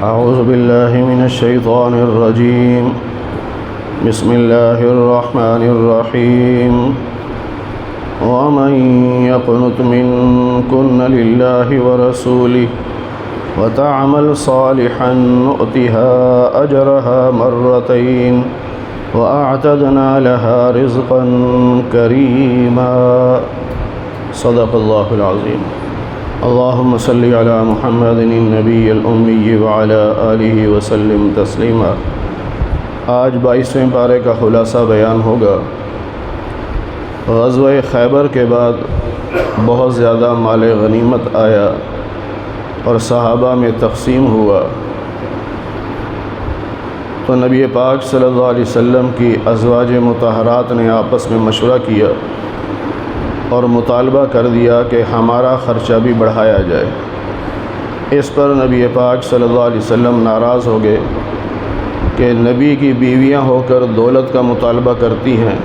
أعوذ بالله من الشيطان الرجيم. بسم الله الرحمن الرحيم. ومن يقنت منكن لله ورسوله وتعمل صالحا نؤتها أجرها مرتين وأعتدنا لها رزقا كريما. صدق الله العظيم. اللهم صل على محمد النبي الأمي وعلى آله وسلم تسلیما. آج 22ویں پارے کا خلاصہ بیان ہوگا. غزوہ خیبر کے بعد بہت زیادہ مال غنیمت آیا اور صحابہ میں تقسیم ہوا، تو نبی پاک صلی اللہ علیہ وسلم کی ازواج مطہرات نے آپس میں مشورہ کیا اور مطالبہ کر دیا کہ ہمارا خرچہ بھی بڑھایا جائے. اس پر نبی پاک صلی اللہ علیہ وسلم ناراض ہو گئے کہ نبی کی بیویاں ہو کر دولت کا مطالبہ کرتی ہیں،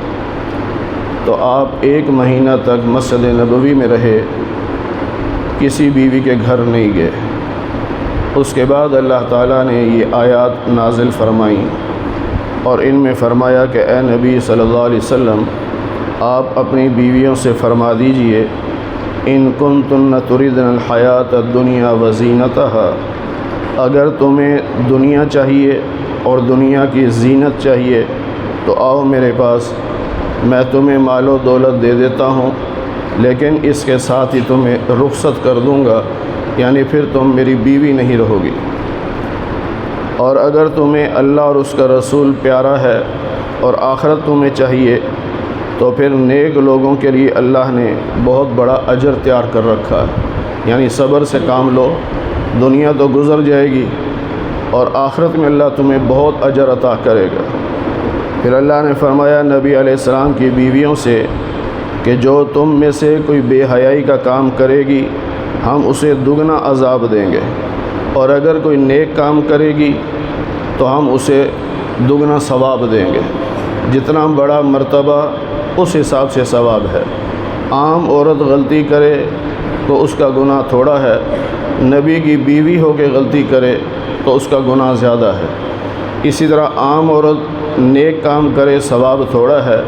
تو آپ 1 مہینہ تک مسجد نبوی میں رہے، کسی بیوی کے گھر نہیں گئے. اس کے بعد اللہ تعالیٰ نے یہ آیات نازل فرمائیں اور ان میں فرمایا کہ اے نبی صلی اللہ علیہ وسلم، آپ اپنی بیویوں سے فرما دیجئے ان کنتن تردن الحیات الدنیا وزینتہا، اگر تمہیں دنیا چاہیے اور دنیا کی زینت چاہیے تو آؤ میرے پاس، میں تمہیں مال و دولت دے دیتا ہوں، لیکن اس کے ساتھ ہی تمہیں رخصت کر دوں گا، یعنی پھر تم میری بیوی نہیں رہو گی. اور اگر تمہیں اللہ اور اس کا رسول پیارا ہے اور آخرت تمہیں چاہیے تو پھر نیک لوگوں کے لیے اللہ نے بہت بڑا اجر تیار کر رکھا ہے. یعنی صبر سے کام لو، دنیا تو گزر جائے گی اور آخرت میں اللہ تمہیں بہت اجر عطا کرے گا. پھر اللہ نے فرمایا نبی علیہ السلام کی بیویوں سے کہ جو تم میں سے کوئی بے حیائی کا کام کرے گی ہم اسے دگنا عذاب دیں گے، اور اگر کوئی نیک کام کرے گی تو ہم اسے دگنا ثواب دیں گے. جتنا بڑا مرتبہ اس حساب سے ثواب ہے. عام عورت غلطی کرے تو اس کا گناہ تھوڑا ہے، نبی کی بیوی ہو کے غلطی کرے تو اس کا گناہ زیادہ ہے. اسی طرح عام عورت نیک کام کرے ثواب تھوڑا ہے،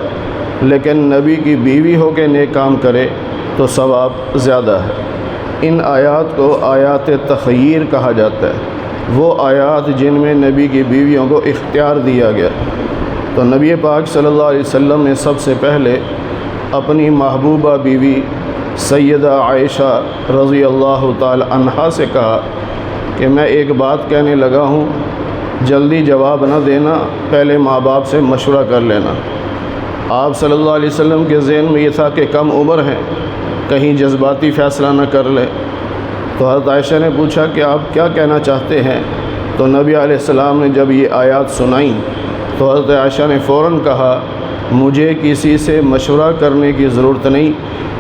لیکن نبی کی بیوی ہو کے نیک کام کرے تو ثواب زیادہ ہے. ان آیات کو آیات تخیر کہا جاتا ہے، وہ آیات جن میں نبی کی بیویوں کو اختیار دیا گیا. تو نبی پاک صلی اللہ علیہ وسلم نے سب سے پہلے اپنی محبوبہ بیوی سیدہ عائشہ رضی اللہ تعالی عنہا سے کہا کہ میں ایک بات کہنے لگا ہوں، جلدی جواب نہ دینا، پہلے ماں باپ سے مشورہ کر لینا. آپ صلی اللہ علیہ وسلم کے ذہن میں یہ تھا کہ کم عمر ہیں، کہیں جذباتی فیصلہ نہ کر لے. تو حضرت عائشہ نے پوچھا کہ آپ کیا کہنا چاہتے ہیں؟ تو نبی علیہ السلام نے جب یہ آیات سنائیں تو حضرت عائشہ نے فوراً کہا مجھے کسی سے مشورہ کرنے کی ضرورت نہیں،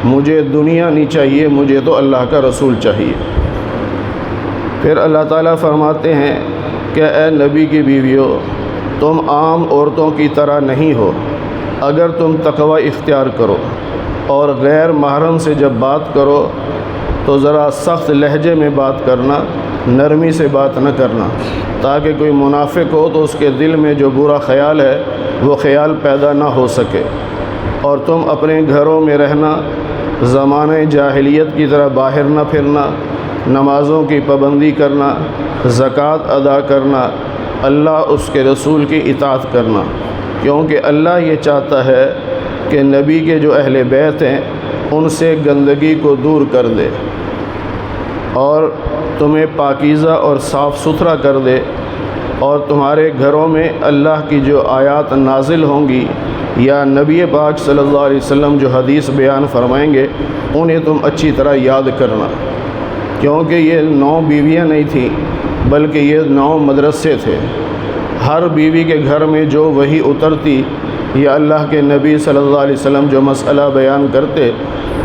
مجھے دنیا نہیں چاہیے، مجھے تو اللہ کا رسول چاہیے. پھر اللہ تعالیٰ فرماتے ہیں کہ اے نبی کی بیویوں، تم عام عورتوں کی طرح نہیں ہو. اگر تم تقوی اختیار کرو اور غیر محرم سے جب بات کرو تو ذرا سخت لہجے میں بات کرنا، نرمی سے بات نہ کرنا، تاکہ کوئی منافق ہو تو اس کے دل میں جو برا خیال ہے وہ خیال پیدا نہ ہو سکے. اور تم اپنے گھروں میں رہنا، زمانہ جاہلیت کی طرح باہر نہ پھرنا، نمازوں کی پابندی کرنا، زکوٰۃ ادا کرنا، اللہ اس کے رسول کی اطاعت کرنا، کیونکہ اللہ یہ چاہتا ہے کہ نبی کے جو اہل بیت ہیں ان سے گندگی کو دور کر دے اور تمہیں پاکیزہ اور صاف ستھرا کر دے. اور تمہارے گھروں میں اللہ کی جو آیات نازل ہوں گی یا نبی پاک صلی اللہ علیہ وسلم جو حدیث بیان فرمائیں گے انہیں تم اچھی طرح یاد کرنا، کیونکہ یہ 9 بیویاں نہیں تھیں بلکہ یہ 9 مدرسے تھے. ہر بیوی کے گھر میں جو وحی اترتی یا اللہ کے نبی صلی اللہ علیہ وسلم جو مسئلہ بیان کرتے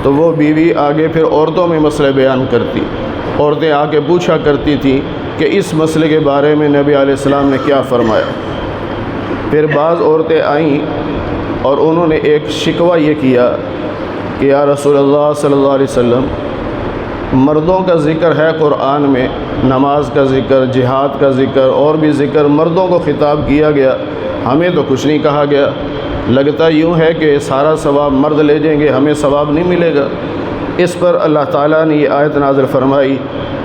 تو وہ بیوی آگے پھر عورتوں میں مسئلے بیان کرتی. عورتیں آ کے پوچھا کرتی تھیں کہ اس مسئلے کے بارے میں نبی علیہ السلام نے کیا فرمایا. پھر بعض عورتیں آئیں اور انہوں نے ایک شکوہ یہ کیا کہ یا رسول اللہ صلی اللہ علیہ وسلم، مردوں کا ذکر ہے قرآن میں، نماز کا ذکر، جہاد کا ذکر، اور بھی ذکر، مردوں کو خطاب کیا گیا، ہمیں تو کچھ نہیں کہا گیا۔ لگتا یوں ہے کہ سارا ثواب مرد لے جائیں گے، ہمیں ثواب نہیں ملے گا۔ اس پر اللہ تعالیٰ نے یہ آیت نازل فرمائی،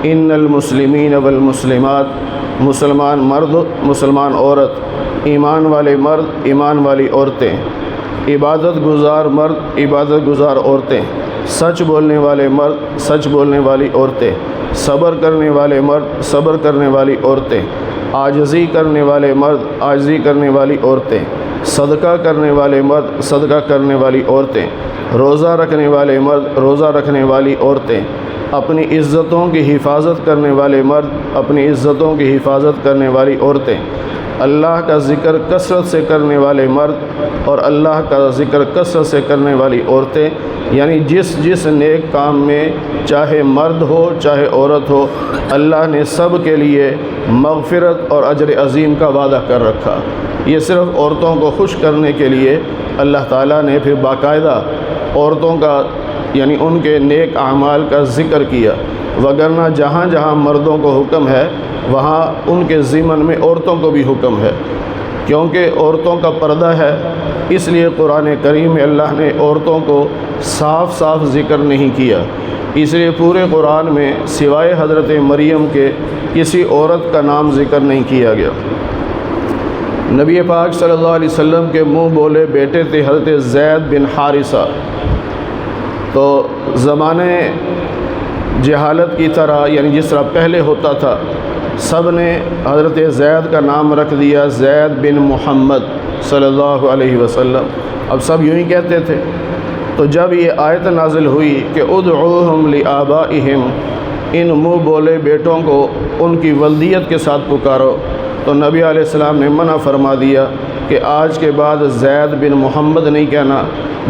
ان المسلمین والمسلمات، مسلمان مرد، مسلمان عورت، ایمان والے مرد، ایمان والی عورتیں، عبادت گزار مرد، عبادت گزار عورتیں، سچ بولنے والے مرد، سچ بولنے والی عورتیں، صبر کرنے والے مرد، صبر کرنے والی عورتیں، عاجزی کرنے والے مرد، عاجزی کرنے والی عورتیں، صدقہ کرنے والے مرد، صدقہ کرنے والی عورتیں، روزہ رکھنے والے مرد، روزہ رکھنے والی عورتیں، اپنی عزتوں کی حفاظت کرنے والے مرد، اپنی عزتوں کی حفاظت کرنے والی عورتیں، اللہ کا ذکر کثرت سے کرنے والے مرد اور اللہ کا ذکر کثرت سے کرنے والی عورتیں، یعنی جس نیک کام میں چاہے مرد ہو چاہے عورت ہو، اللہ نے سب کے لیے مغفرت اور اجر عظیم کا وعدہ کر رکھا۔ یہ صرف عورتوں کو خوش کرنے کے لیے اللہ تعالیٰ نے پھر باقاعدہ عورتوں کا یعنی ان کے نیک اعمال کا ذکر کیا، وگرنہ جہاں جہاں مردوں کو حکم ہے وہاں ان کے ضمن میں عورتوں کو بھی حکم ہے، کیونکہ عورتوں کا پردہ ہے، اس لیے قرآن کریم میں اللہ نے عورتوں کو صاف صاف ذکر نہیں کیا۔ اس لیے پورے قرآن میں سوائے حضرت مریم کے کسی عورت کا نام ذکر نہیں کیا گیا۔ نبی پاک صلی اللہ علیہ وسلم کے منہ بولے بیٹے تھے حضرت زید بن حارثہ، تو زمانے جہالت کی طرح یعنی جس طرح پہلے ہوتا تھا، سب نے حضرت زید کا نام رکھ دیا زید بن محمد صلی اللہ علیہ وسلم، اب سب یوں ہی کہتے تھے۔ تو جب یہ آیت نازل ہوئی کہ ادعوہم لآبائہم، ان منہ بولے بیٹوں کو ان کی ولدیت کے ساتھ پکارو، تو نبی علیہ السلام نے منع فرما دیا کہ آج کے بعد زید بن محمد نہیں کہنا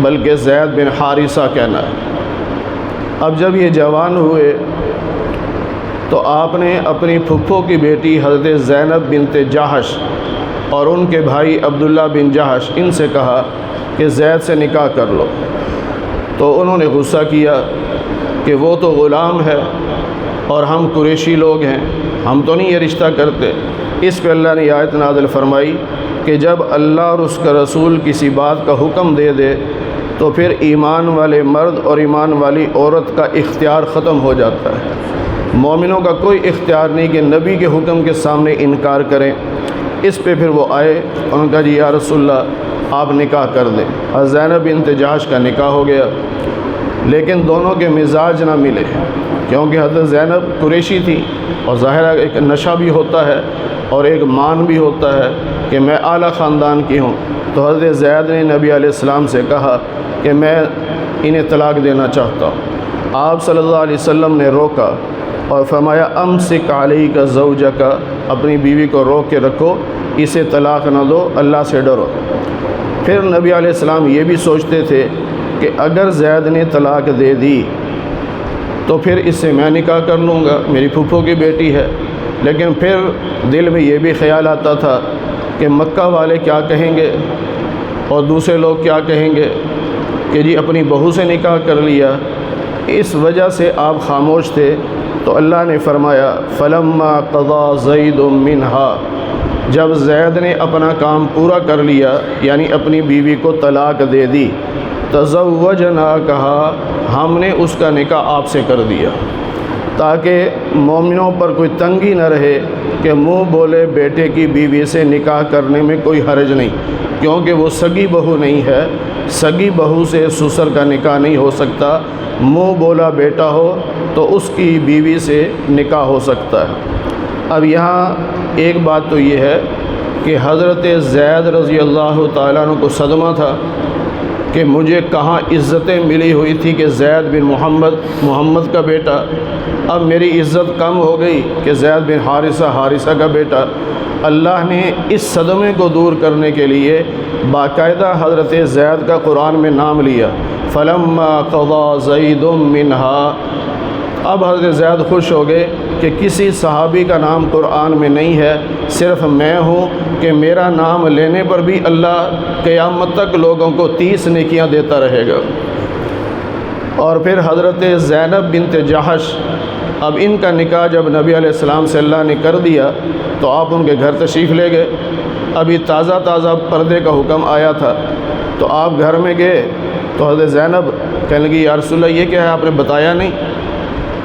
بلکہ زید بن حارثہ کہنا ہے۔ اب جب یہ جوان ہوئے تو آپ نے اپنی پھپھو کی بیٹی حضرت زینب بنت جحش اور ان کے بھائی عبداللہ بن جحش ان سے کہا کہ زید سے نکاح کر لو، تو انہوں نے غصہ کیا کہ وہ تو غلام ہے اور ہم قریشی لوگ ہیں، ہم تو نہیں یہ رشتہ کرتے۔ اس پہ اللہ نے آیت نازل فرمائی کہ جب اللہ اور اس کا رسول کسی بات کا حکم دے دے تو پھر ایمان والے مرد اور ایمان والی عورت کا اختیار ختم ہو جاتا ہے۔ مومنوں کا کوئی اختیار نہیں کہ نبی کے حکم کے سامنے انکار کریں۔ اس پہ پھر وہ آئے، انہوں نے کہا جی یا رسول اللہ آپ نکاح کر دیں۔ اور زینب بنت جحش کا نکاح ہو گیا، لیکن دونوں کے مزاج نہ ملے، کیونکہ حضرت زینب قریشی تھی اور ظاہر ایک نشہ بھی ہوتا ہے اور ایک مان بھی ہوتا ہے کہ میں اعلیٰ خاندان کی ہوں۔ تو حضرت زید نے نبی علیہ السلام سے کہا کہ میں انہیں طلاق دینا چاہتا ہوں۔ آپ صلی اللہ علیہ وسلم نے روکا اور فرمایا امسک علیک زوجک، اپنی بیوی کو روک کے رکھو، اسے طلاق نہ دو، اللہ سے ڈرو۔ پھر نبی علیہ السلام یہ بھی سوچتے تھے کہ اگر زید نے طلاق دے دی تو پھر اس سے میں نکاح کر لوں گا، میری پھپھو کی بیٹی ہے۔ لیکن پھر دل میں یہ بھی خیال آتا تھا کہ مکہ والے کیا کہیں گے اور دوسرے لوگ کیا کہیں گے کہ جی اپنی بہو سے نکاح کر لیا، اس وجہ سے آپ خاموش تھے۔ تو اللہ نے فرمایا فلما قضا زید منہا، جب زید نے اپنا کام پورا کر لیا یعنی اپنی بیوی کو طلاق دے دی، تزوجنا، کہا ہم نے اس کا نکاح آپ سے کر دیا، تاکہ مومنوں پر کوئی تنگی نہ رہے کہ منہ بولے بیٹے کی بیوی سے نکاح کرنے میں کوئی حرج نہیں، کیونکہ وہ سگی بہو نہیں ہے، سگی بہو سے سسر کا نکاح نہیں ہو سکتا، منہ بولا بیٹا ہو تو اس کی بیوی سے نکاح ہو سکتا ہے۔ اب یہاں ایک بات تو یہ ہے کہ حضرت زید رضی اللہ تعالیٰ عنہ کو صدمہ تھا کہ مجھے کہاں عزتیں ملی ہوئی تھی کہ زید بن محمد کا بیٹا، اب میری عزت کم ہو گئی کہ زید بن حارثہ کا بیٹا۔ اللہ نے اس صدمے کو دور کرنے کے لیے باقاعدہ حضرت زید کا قرآن میں نام لیا، فلما قضا زید منہا۔ اب حضرت زید خوش ہو گئے کہ کسی صحابی کا نام قرآن میں نہیں ہے، صرف میں ہوں کہ میرا نام لینے پر بھی اللہ قیامت تک لوگوں کو 30 نیکیاں دیتا رہے گا۔ اور پھر حضرت زینب بنت جحش، اب ان کا نکاح جب نبی علیہ السلام سے اللہ نے کر دیا تو آپ ان کے گھر تشریف لے گئے۔ ابھی تازہ تازہ پردے کا حکم آیا تھا، تو آپ گھر میں گئے تو حضرت زینب کہنے لگی یا رسول اللہ یہ کیا ہے، آپ نے بتایا نہیں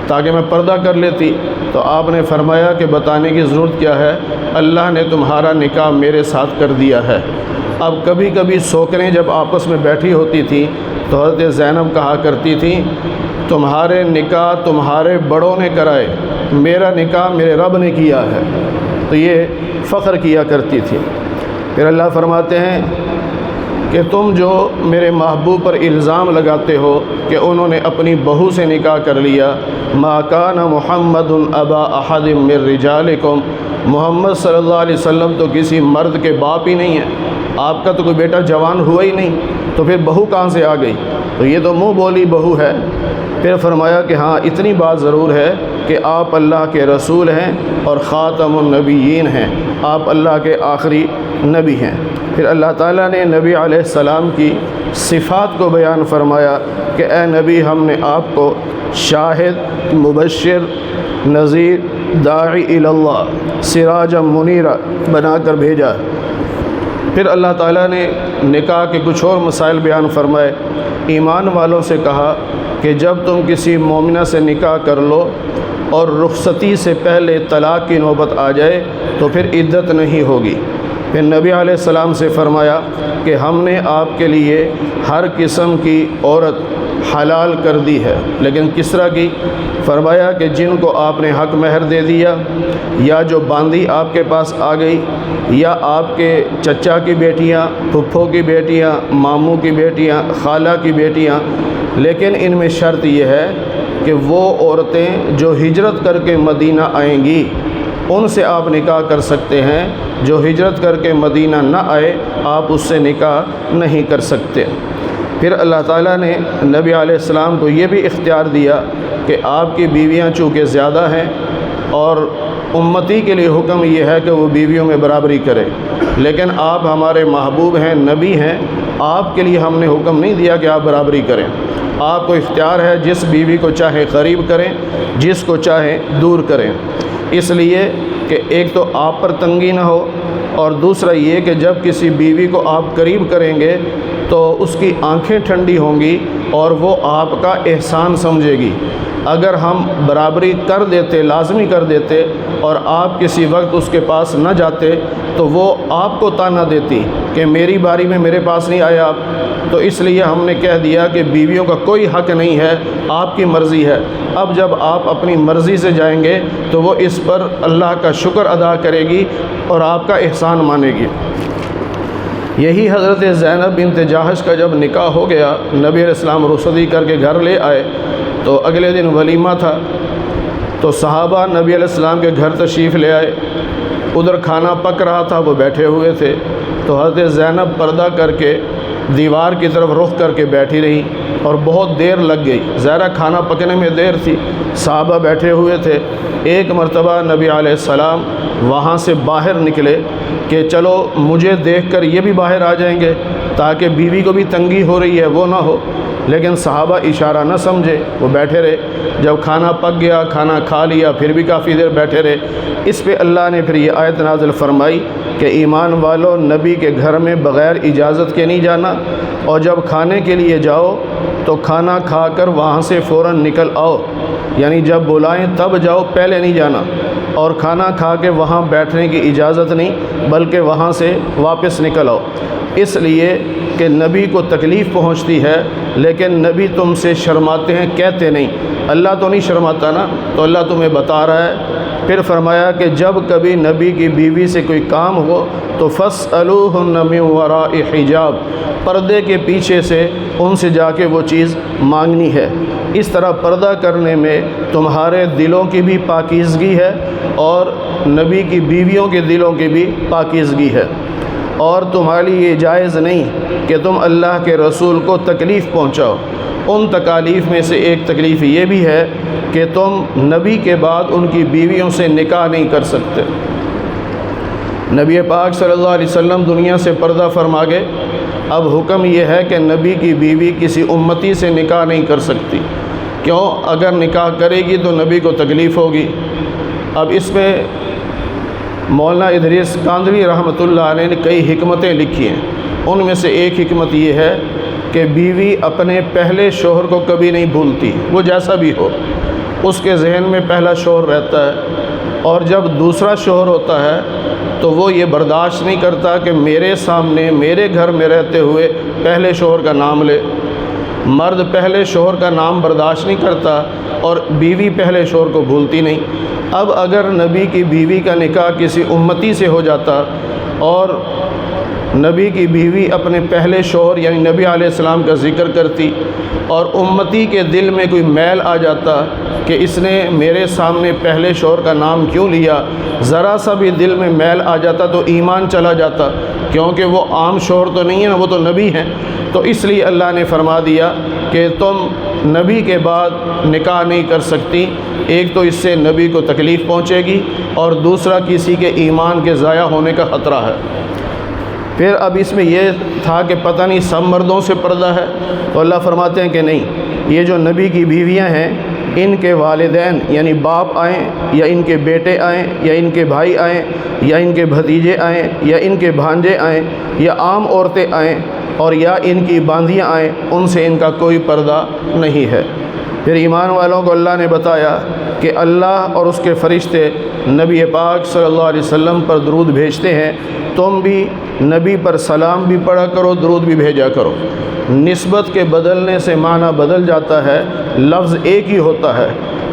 تاکہ میں پردہ کر لیتی۔ تو آپ نے فرمایا کہ بتانے کی ضرورت کیا ہے، اللہ نے تمہارا نکاح میرے ساتھ کر دیا ہے۔ اب کبھی کبھی سوکریں جب آپس میں بیٹھی ہوتی تھیں تو حضرت زینب کہا کرتی تھیں تمہارے نکاح تمہارے بڑوں نے کرائے، میرا نکاح میرے رب نے کیا ہے، تو یہ فخر کیا کرتی تھی۔ پھر اللہ فرماتے ہیں کہ تم جو میرے محبوب پر الزام لگاتے ہو کہ انہوں نے اپنی بہو سے نکاح کر لیا، ما کان محمد ابا احد من رجالکم، محمد صلی اللہ علیہ وسلم تو کسی مرد کے باپ ہی نہیں ہے، آپ کا تو کوئی بیٹا جوان ہوا ہی نہیں، تو پھر بہو کہاں سے آ گئی؟ تو یہ تو منہ بولی بہو ہے۔ پھر فرمایا کہ ہاں اتنی بات ضرور ہے کہ آپ اللہ کے رسول ہیں اور خاتم النبیین ہیں، آپ اللہ کے آخری نبی ہیں۔ پھر اللہ تعالیٰ نے نبی علیہ السلام کی صفات کو بیان فرمایا کہ اے نبی ہم نے آپ کو شاہد، مبشر، نذیر، داعی الی اللہ، سراجا منیرا بنا کر بھیجا۔ پھر اللہ تعالیٰ نے نکاح کے کچھ اور مسائل بیان فرمائے۔ ایمان والوں سے کہا کہ جب تم کسی مومنہ سے نکاح کر لو اور رخصتی سے پہلے طلاق کی نوبت آ جائے تو پھر عدت نہیں ہوگی۔ پھر نبی علیہ السلام سے فرمایا کہ ہم نے آپ کے لیے ہر قسم کی عورت حلال کر دی ہے، لیکن کس طرح کی؟ فرمایا کہ جن کو آپ نے حق مہر دے دیا، یا جو باندھی آپ کے پاس آ گئی، یا آپ کے چچا کی بیٹیاں، پھپھو کی بیٹیاں، ماموں کی بیٹیاں، خالہ کی بیٹیاں، لیکن ان میں شرط یہ ہے کہ وہ عورتیں جو ہجرت کر کے مدینہ آئیں گی ان سے آپ نکاح کر سکتے ہیں، جو ہجرت کر کے مدینہ نہ آئے آپ اس سے نکاح نہیں کر سکتے۔ پھر اللہ تعالیٰ نے نبی علیہ السلام کو یہ بھی اختیار دیا کہ آپ کی بیویاں چونکہ زیادہ ہیں اور امتی کے لیے حکم یہ ہے کہ وہ بیویوں میں برابری کرے، لیکن آپ ہمارے محبوب ہیں، نبی ہیں، آپ کے لیے ہم نے حکم نہیں دیا کہ آپ برابری کریں۔ آپ کو اختیار ہے جس بیوی کو چاہے قریب کریں، جس کو چاہے دور کریں، اس لیے کہ ایک تو آپ پر تنگی نہ ہو، اور دوسرا یہ کہ جب کسی بیوی کو آپ قریب کریں گے تو اس کی آنکھیں ٹھنڈی ہوں گی اور وہ آپ کا احسان سمجھے گی۔ اگر ہم برابری کر دیتے، لازمی کر دیتے، اور آپ کسی وقت اس کے پاس نہ جاتے تو وہ آپ کو طعنہ دیتی کہ میری باری میں میرے پاس نہیں آیا آپ۔ تو اس لیے ہم نے کہہ دیا کہ بیویوں کا کوئی حق نہیں ہے، آپ کی مرضی ہے۔ اب جب آپ اپنی مرضی سے جائیں گے تو وہ اس پر اللہ کا شکر ادا کرے گی اور آپ کا احسان مانے گی۔ یہی حضرت زینب بنت جحش کا جب نکاح ہو گیا، نبی علیہ السلام رخصتی کر کے گھر لے آئے تو اگلے دن ولیمہ تھا، تو صحابہ نبی علیہ السلام کے گھر تشریف لے آئے، ادھر کھانا پک رہا تھا، وہ بیٹھے ہوئے تھے، تو حضرت زینب پردہ کر کے دیوار کی طرف رخ کر کے بیٹھی رہی اور بہت دیر لگ گئی، ظاہرہ کھانا پکنے میں دیر تھی، صحابہ بیٹھے ہوئے تھے۔ ایک مرتبہ نبی علیہ السلام وہاں سے باہر نکلے کہ چلو مجھے دیکھ کر یہ بھی باہر آ جائیں گے تاکہ بیوی کو بھی تنگی ہو رہی ہے وہ نہ ہو، لیکن صحابہ اشارہ نہ سمجھے، وہ بیٹھے رہے۔ جب کھانا پک گیا، کھانا کھا لیا، پھر بھی کافی دیر بیٹھے رہے۔ اس پہ اللہ نے پھر یہ آیت نازل فرمائی کہ ایمان والو، نبی کے گھر میں بغیر اجازت کے نہیں جانا، اور جب کھانے کے لیے جاؤ تو کھانا کھا کر وہاں سے فوراً نکل آؤ، یعنی جب بلائیں تب جاؤ، پہلے نہیں جانا، اور کھانا کھا کے وہاں بیٹھنے کی اجازت نہیں بلکہ وہاں سے واپس نکل آؤ، اس لیے کہ نبی کو تکلیف پہنچتی ہے، لیکن نبی تم سے شرماتے ہیں، کہتے نہیں۔ اللہ تو نہیں شرماتا نا، تو اللہ تمہیں بتا رہا ہے۔ پھر فرمایا کہ جب کبھی نبی کی بیوی سے کوئی کام ہو تو فَاسْأَلُوهُنَّ مِنْ وَرَاءِ حجاب، پردے کے پیچھے سے ان سے جا کے وہ چیز مانگنی ہے۔ اس طرح پردہ کرنے میں تمہارے دلوں کی بھی پاکیزگی ہے اور نبی کی بیویوں کے دلوں کی بھی پاکیزگی ہے، اور تمہارے لیے یہ جائز نہیں کہ تم اللہ کے رسول کو تکلیف پہنچاؤ۔ ان تکالیف میں سے ایک تکلیف یہ بھی ہے کہ تم نبی کے بعد ان کی بیویوں سے نکاح نہیں کر سکتے۔ نبی پاک صلی اللہ علیہ وسلم دنیا سے پردہ فرما گئے۔ اب حکم یہ ہے کہ نبی کی بیوی کسی امتی سے نکاح نہیں کر سکتی۔ کیوں؟ اگر نکاح کرے گی تو نبی کو تکلیف ہوگی۔ اب اس میں مولانا ادریس کاندھوی رحمۃ اللہ علیہ نے کئی حکمتیں لکھی ہیں۔ ان میں سے ایک حکمت یہ ہے کہ بیوی اپنے پہلے شوہر کو کبھی نہیں بھولتی، وہ جیسا بھی ہو، اس کے ذہن میں پہلا شوہر رہتا ہے، اور جب دوسرا شوہر ہوتا ہے تو وہ یہ برداشت نہیں کرتا کہ میرے سامنے میرے گھر میں رہتے ہوئے پہلے شوہر کا نام لے۔ مرد پہلے شوہر کا نام برداشت نہیں کرتا اور بیوی پہلے شوہر کو بھولتی نہیں۔ اب اگر نبی کی بیوی کا نکاح کسی امتی سے ہو جاتا اور نبی کی بیوی اپنے پہلے شوہر یعنی نبی علیہ السلام کا ذکر کرتی اور امتی کے دل میں کوئی میل آ جاتا کہ اس نے میرے سامنے پہلے شوہر کا نام کیوں لیا، ذرا سا بھی دل میں میل آ جاتا تو ایمان چلا جاتا، کیونکہ وہ عام شوہر تو نہیں ہے نا، وہ تو نبی ہیں۔ تو اس لیے اللہ نے فرما دیا کہ تم نبی کے بعد نکاح نہیں کر سکتی۔ ایک تو اس سے نبی کو تکلیف پہنچے گی اور دوسرا کسی کے ایمان کے ضائع ہونے کا خطرہ ہے۔ پھر اب اس میں یہ تھا کہ پتہ نہیں سب مردوں سے پردہ ہے، تو اللہ فرماتے ہیں کہ نہیں، یہ جو نبی کی بیویاں ہیں ان کے والدین یعنی باپ آئیں یا ان کے بیٹے آئیں یا ان کے بھائی آئیں یا ان کے بھتیجے آئیں یا ان کے بھانجے آئیں یا عام عورتیں آئیں اور یا ان کی باندیاں آئیں، ان سے ان کا کوئی پردہ نہیں ہے۔ پھر ایمان والوں کو اللہ نے بتایا کہ اللہ اور اس کے فرشتے نبی پاک صلی اللہ علیہ وسلم پر درود بھیجتے ہیں، تم بھی نبی پر سلام بھی پڑھا کرو، درود بھی بھیجا کرو۔ نسبت کے بدلنے سے معنی بدل جاتا ہے، لفظ ایک ہی ہوتا ہے۔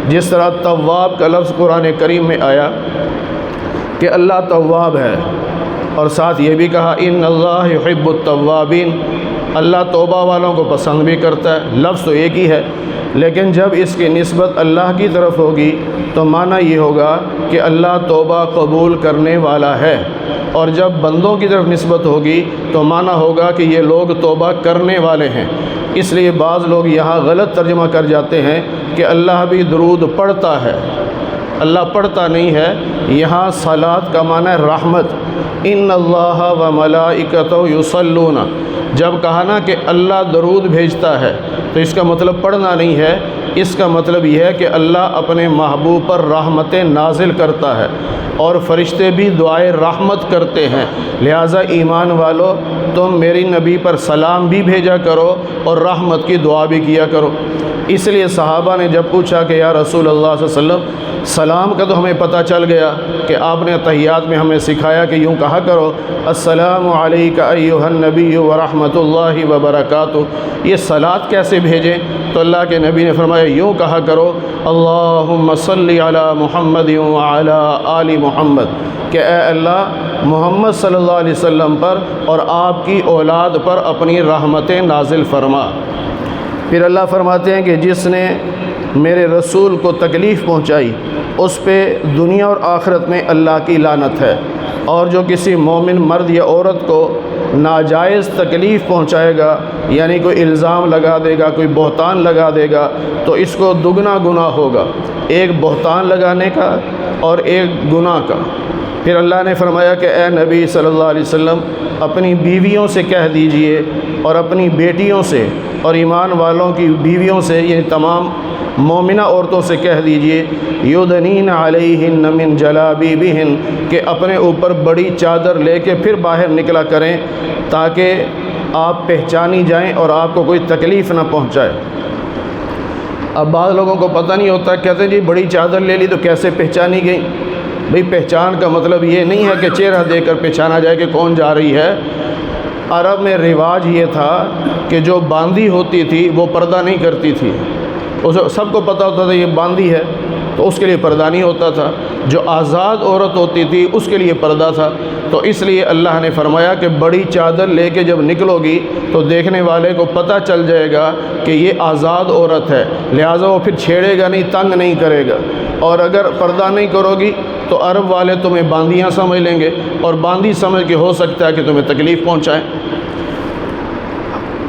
جس طرح تواب کا لفظ قرآن کریم میں آیا کہ اللہ تواب ہے، اور ساتھ یہ بھی کہا ان اللہ یحب التوابین، اللہ توبہ والوں کو پسند بھی کرتا ہے۔ لفظ تو ایک ہی ہے، لیکن جب اس کی نسبت اللہ کی طرف ہوگی تو معنی یہ ہوگا کہ اللہ توبہ قبول کرنے والا ہے، اور جب بندوں کی طرف نسبت ہوگی تو معنی ہوگا کہ یہ لوگ توبہ کرنے والے ہیں۔ اس لیے بعض لوگ یہاں غلط ترجمہ کر جاتے ہیں کہ اللہ بھی درود پڑھتا ہے، اللہ پڑھتا نہیں ہے۔ یہاں صلات کا معنی ہے رحمت، ان اللہ و ملائکتہ یصلون، جب کہا نا کہ اللہ درود بھیجتا ہے تو اس کا مطلب پڑھنا نہیں ہے، اس کا مطلب یہ ہے کہ اللہ اپنے محبوب پر رحمتیں نازل کرتا ہے اور فرشتے بھی دعائے رحمت کرتے ہیں۔ لہٰذا ایمان والو تم میری نبی پر سلام بھی بھیجا کرو اور رحمت کی دعا بھی کیا کرو۔ اس لیے صحابہ نے جب پوچھا کہ یا رسول اللہ صلی اللہ علیہ وسلم سلام کا تو ہمیں پتہ چل گیا کہ آپ نے تحیات میں ہمیں سکھایا کہ یوں کہا کرو السلام علیک ایھا النبی ورحمۃ اللہ وبرکاتہ، یہ صلات کیسے بھیجیں؟ تو اللہ کے نبی نے فرمایا یوں کہا کرو اللہم صلی علی محمد وعلی آل محمد، کہ اے اللہ محمد صلی اللہ علیہ وسلم پر اور آپ کی اولاد پر اپنی رحمتیں نازل فرما۔ پھر اللہ فرماتے ہیں کہ جس نے میرے رسول کو تکلیف پہنچائی اس پہ دنیا اور آخرت میں اللہ کی لعنت ہے، اور جو کسی مومن مرد یا عورت کو ناجائز تکلیف پہنچائے گا یعنی کوئی الزام لگا دے گا، کوئی بہتان لگا دے گا تو اس کو دگنا گناہ ہوگا، ایک بہتان لگانے کا اور ایک گناہ کا۔ پھر اللہ نے فرمایا کہ اے نبی صلی اللہ علیہ وسلم اپنی بیویوں سے کہہ دیجئے اور اپنی بیٹیوں سے اور ایمان والوں کی بیویوں سے یعنی تمام مومنہ عورتوں سے کہہ دیجئے یدنین علیہن من جلابیبہن، کہ اپنے اوپر بڑی چادر لے کے پھر باہر نکلا کریں تاکہ آپ پہچانی جائیں اور آپ کو کوئی تکلیف نہ پہنچائے۔ اب بعض لوگوں کو پتہ نہیں ہوتا، کہتے ہیں جی بڑی چادر لے لی تو کیسے پہچانی گئی؟ بھئی پہچان کا مطلب یہ نہیں ہے کہ چہرہ دیکھ کر پہچانا جائے کہ کون جا رہی ہے۔ عرب میں رواج یہ تھا کہ جو باندھی ہوتی تھی وہ پردہ نہیں کرتی تھی، اسے سب کو پتہ ہوتا تھا یہ باندھی ہے تو اس کے لیے پردہ نہیں ہوتا تھا۔ جو آزاد عورت ہوتی تھی اس کے لیے پردہ تھا، تو اس لیے اللہ نے فرمایا کہ بڑی چادر لے کے جب نکلو گی تو دیکھنے والے کو پتہ چل جائے گا کہ یہ آزاد عورت ہے، لہٰذا وہ پھر چھیڑے گا نہیں، تنگ نہیں کرے گا۔ اور اگر پردہ نہیں کرو گی تو عرب والے تمہیں باندیاں سمجھ لیں گے اور باندھی سمجھ کے ہو سکتا ہے کہ تمہیں تکلیف پہنچائیں۔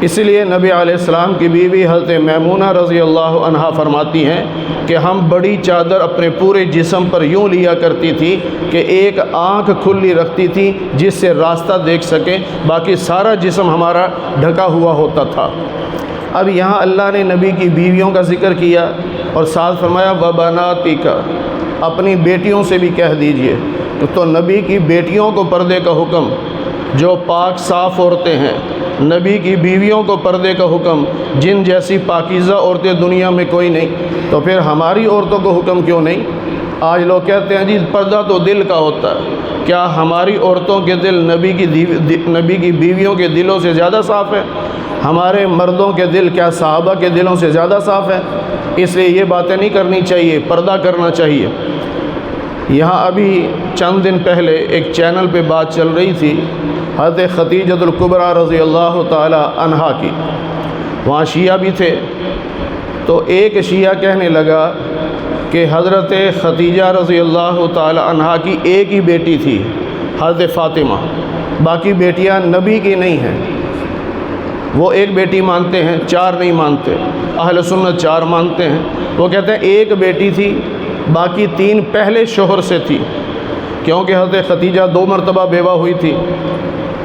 اس لیے نبی علیہ السلام کی بیوی حضرت میمونہ رضی اللہ عنہا فرماتی ہیں کہ ہم بڑی چادر اپنے پورے جسم پر یوں لیا کرتی تھی کہ ایک آنکھ کھلی رکھتی تھی جس سے راستہ دیکھ سکیں، باقی سارا جسم ہمارا ڈھکا ہوا ہوتا تھا۔ اب یہاں اللہ نے نبی کی بیویوں کا ذکر کیا اور ساتھ فرمایا وَبَنَاتِکَ، اپنی بیٹیوں سے بھی کہہ دیجئے۔ تو نبی کی بیٹیوں کو پردے کا حکم، جو پاک صاف عورتیں ہیں، نبی کی بیویوں کو پردے کا حکم، جن جیسی پاکیزہ عورتیں دنیا میں کوئی نہیں، تو پھر ہماری عورتوں کو حکم کیوں نہیں؟ آج لوگ کہتے ہیں جی پردہ تو دل کا ہوتا ہے، کیا ہماری عورتوں کے دل نبی کی بیویوں کے دلوں سے زیادہ صاف ہے؟ ہمارے مردوں کے دل کیا صحابہ کے دلوں سے زیادہ صاف ہے؟ اس لیے یہ باتیں نہیں کرنی چاہیے، پردہ کرنا چاہیے۔ یہاں ابھی چند دن پہلے ایک چینل پہ بات چل رہی تھی حضرت خدیجۃ الکبریٰ رضی اللہ تعالی عنہا کی، وہاں شیعہ بھی تھے، تو ایک شیعہ کہنے لگا کہ حضرت خدیجہ رضی اللہ تعالی عنہا کی ایک ہی بیٹی تھی حضرت فاطمہ، باقی بیٹیاں نبی کی نہیں ہیں۔ وہ ایک بیٹی مانتے ہیں، چار نہیں مانتے، اہل سنت چار مانتے ہیں۔ وہ کہتے ہیں ایک بیٹی تھی، باقی تین پہلے شوہر سے تھی، کیونکہ حضرت خدیجہ 2 مرتبہ بیوہ ہوئی تھی۔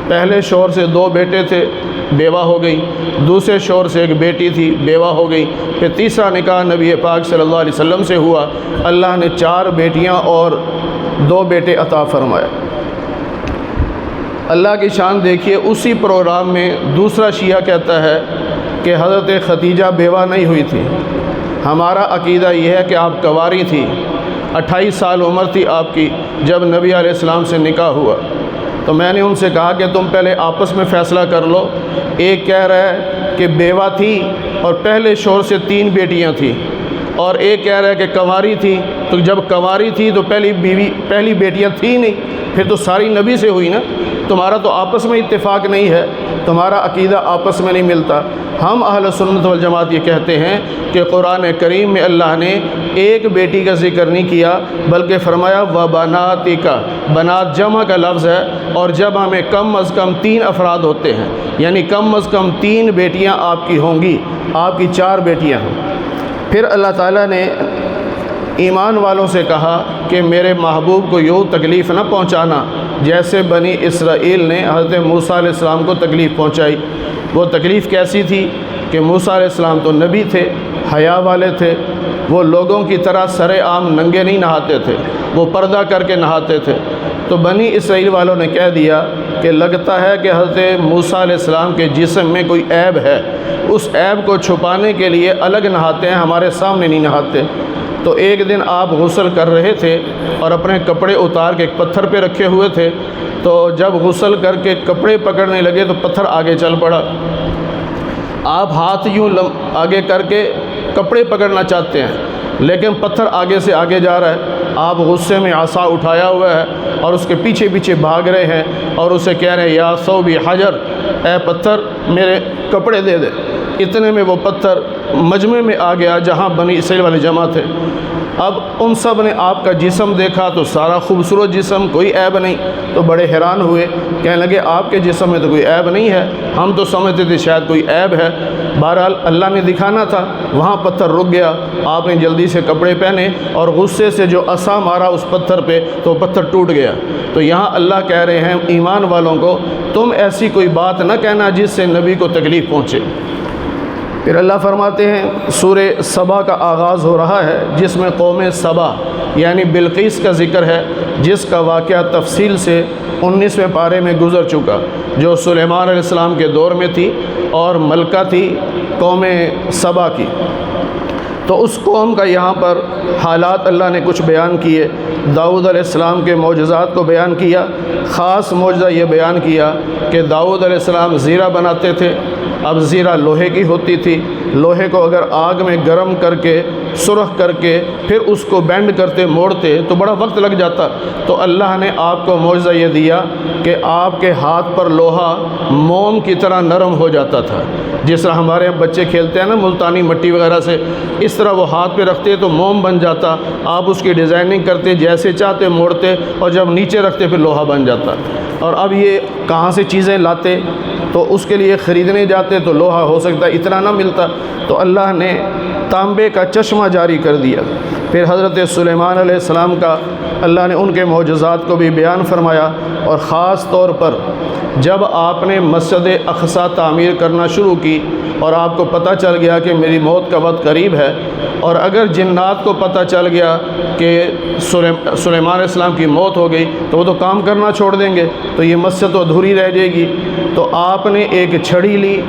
پہلے شوہر سے 2 بیٹے تھے، بیوہ ہو گئی، دوسرے شوہر سے ایک بیٹی تھی، بیوہ ہو گئی، پھر تیسرا نکاح نبی پاک صلی اللہ علیہ وسلم سے ہوا، اللہ نے 4 بیٹیاں اور 2 بیٹے عطا فرمائے۔ اللہ کی شان دیکھیے، اسی پروگرام میں دوسرا شیعہ کہتا ہے کہ حضرت خدیجہ بیوہ نہیں ہوئی تھی، ہمارا عقیدہ یہ ہے کہ آپ کنواری تھی، 28 سال عمر تھی آپ کی جب نبی علیہ السلام سے نکاح ہوا۔ تو میں نے ان سے کہا کہ تم پہلے آپس میں فیصلہ کر لو، ایک کہہ رہا ہے کہ بیوہ تھی اور پہلے شوہر سے 3 بیٹیاں تھیں، اور ایک کہہ رہا ہے کہ کنواری تھی، تو جب کنواری تھی تو پہلی بیٹیاں تھی نہیں، پھر تو ساری نبی سے ہوئی نا۔ تمہارا تو آپس میں اتفاق نہیں ہے، تمہارا عقیدہ آپس میں نہیں ملتا۔ ہم اہل سنت والجماعت یہ کہتے ہیں کہ قرآن کریم میں اللہ نے ایک بیٹی کا ذکر نہیں کیا، بلکہ فرمایا وَبَنَاتِکَ، بنات جمع کا لفظ ہے، اور جمع میں کم از کم 3 افراد ہوتے ہیں، یعنی کم از کم 3 بیٹیاں آپ کی ہوں گی، آپ کی 4 بیٹیاں ہیں۔ پھر اللہ تعالیٰ نے ایمان والوں سے کہا کہ میرے محبوب کو یوں تکلیف نہ پہنچانا جیسے بنی اسرائیل نے حضرت موسیٰ علیہ السلام کو تکلیف پہنچائی۔ وہ تکلیف کیسی تھی کہ موسیٰ علیہ السلام تو نبی تھے، حیا والے تھے، وہ لوگوں کی طرح سر عام ننگے نہیں نہاتے تھے، وہ پردہ کر کے نہاتے تھے۔ تو بنی اسرائیل والوں نے کہہ دیا کہ لگتا ہے کہ حضرت موسیٰ علیہ السلام کے جسم میں کوئی عیب ہے، اس عیب کو چھپانے کے لیے الگ نہاتے ہیں، ہمارے سامنے نہیں نہاتے۔ تو ایک دن آپ غسل کر رہے تھے اور اپنے کپڑے اتار کے ایک پتھر پہ رکھے ہوئے تھے، تو جب غسل کر کے کپڑے پکڑنے لگے تو پتھر آگے چل پڑا۔ آپ ہاتھ یوں آگے کر کے کپڑے پکڑنا چاہتے ہیں، لیکن پتھر آگے سے آگے جا رہا ہے۔ آپ غصے میں عصا اٹھایا ہوا ہے اور اس کے پیچھے پیچھے بھاگ رہے ہیں اور اسے کہہ رہے ہیں یا ثوبی حجر، اے پتھر میرے کپڑے دے دے۔ اتنے میں وہ پتھر مجمع میں آ گیا جہاں بنی اسرائیل والے جمع تھے۔ اب ان سب نے آپ کا جسم دیکھا تو سارا خوبصورت جسم، کوئی عیب نہیں، تو بڑے حیران ہوئے، کہنے لگے آپ کے جسم میں تو کوئی عیب نہیں ہے، ہم تو سمجھتے تھے شاید کوئی عیب ہے۔ بہرحال اللہ نے دکھانا تھا، وہاں پتھر رک گیا، آپ نے جلدی سے کپڑے پہنے اور غصے سے جو عصا مارا اس پتھر پہ تو پتھر ٹوٹ گیا۔ تو یہاں اللہ کہہ رہے ہیں ایمان والوں کو تم ایسی کوئی بات نہ کہنا جس سے نبی کو تکلیف پہنچے۔ پھر اللہ فرماتے ہیں سورہ سبا کا آغاز ہو رہا ہے جس میں قوم سبا یعنی بلقیس کا ذکر ہے، جس کا واقعہ تفصیل سے 19ویں پارے میں گزر چکا، جو سلیمان علیہ السلام کے دور میں تھی اور ملکہ تھی قوم سبا کی۔ تو اس قوم کا یہاں پر حالات اللہ نے کچھ بیان کیے، داؤد علیہ السلام کے معجزات کو بیان کیا۔ خاص معجزہ یہ بیان کیا کہ داؤد علیہ السلام زیرہ بناتے تھے۔ اب زیرہ لوہے کی ہوتی تھی، لوہے کو اگر آگ میں گرم کر کے سرخ کر کے پھر اس کو بینڈ کرتے موڑتے تو بڑا وقت لگ جاتا۔ تو اللہ نے آپ کو معجزہ یہ دیا کہ آپ کے ہاتھ پر لوہا موم کی طرح نرم ہو جاتا تھا، جس طرح ہمارے یہاں بچے کھیلتے ہیں نا ملتانی مٹی وغیرہ سے، اس طرح وہ ہاتھ پہ رکھتے تو موم بن جاتا۔ آپ اس کی ڈیزائننگ کرتے جیسے چاہتے موڑتے، اور جب نیچے رکھتے پھر لوہا بن جاتا۔ اور اب یہ کہاں سے چیزیں لاتے؟ تو اس کے لیے خریدنے جاتے تو لوہا ہو سکتا اتنا نہ ملتا، تو اللہ نے تانبے کا چشمہ جاری کر دیا۔ پھر حضرت سلیمان علیہ السلام کا اللہ نے ان کے معجزات کو بھی بیان فرمایا، اور خاص طور پر جب آپ نے مسجد اقصی تعمیر کرنا شروع کی اور آپ کو پتہ چل گیا کہ میری موت کا وقت قریب ہے، اور اگر جنات کو پتہ چل گیا کہ سلیمان علیہ السلام کی موت ہو گئی تو وہ تو کام کرنا چھوڑ دیں گے، تو یہ مسجد تو ادھوری رہ جائے گی۔ تو آپ نے ایک چھڑی لی،